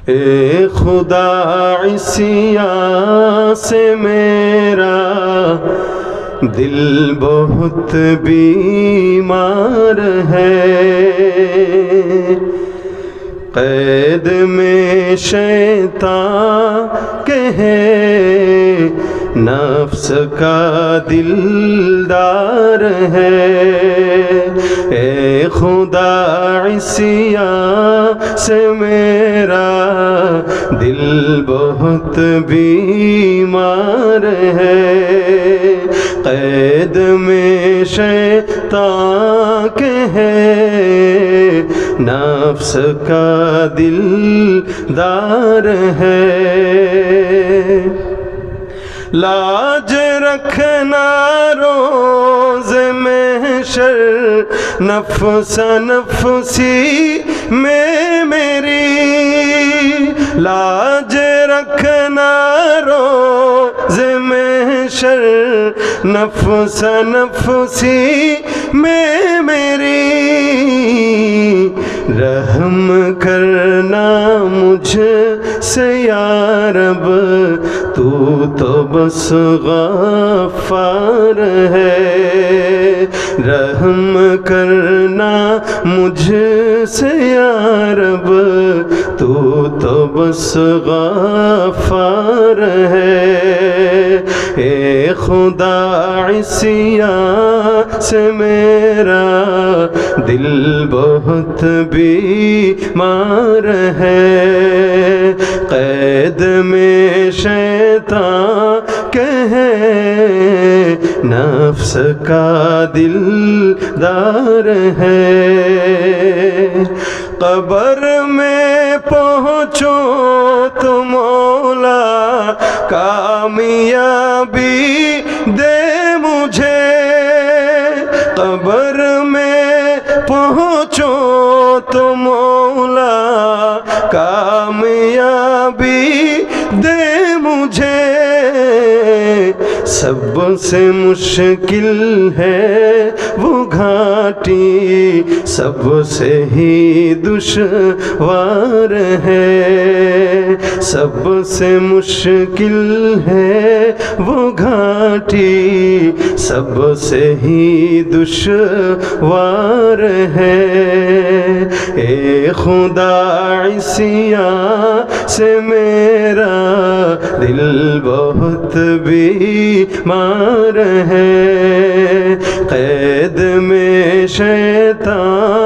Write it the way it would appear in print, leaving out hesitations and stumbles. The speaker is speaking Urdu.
اے خدا عصیاں سے میرا دل بہت بیمار ہے، قید میں شیطان کہ ہے نفس کا دلدار ہے۔ اے خدا عصیاں سے میرا دل بہت بیمار ہے، قید میں شیطان کہ ہے نفس کا دلدار ہے۔ لاج رکھنا روز محشر نفس نفسی میں میری، لاج رکھنا روز محشر نفس نفسی میں میری، رحم کرنا مجھ سے یا رب تو بس غفار ہے، رحم کرنا مجھ سے یا رب تو بس غفار ہے۔ اے خدا عصیاں سے میرا دل بہت بیمار ہے، قید میں شیطان کہ ہے نفس کا دلدار ہے۔ قبر میں پہنچو تو مولا کامیابی دے مجھے، قبر میں پہنچو تو مولا کامیابی دے مجھے، سب سے مشکل ہے وہ گھاٹی، سب سے ہی دشوار ہے، سب سے مشکل ہے وہ گھاٹی، سب سے ہی دشوار ہے۔ اے خدا عصیاں سے میرا دل بہت بیمار ہے، قید میں شیطان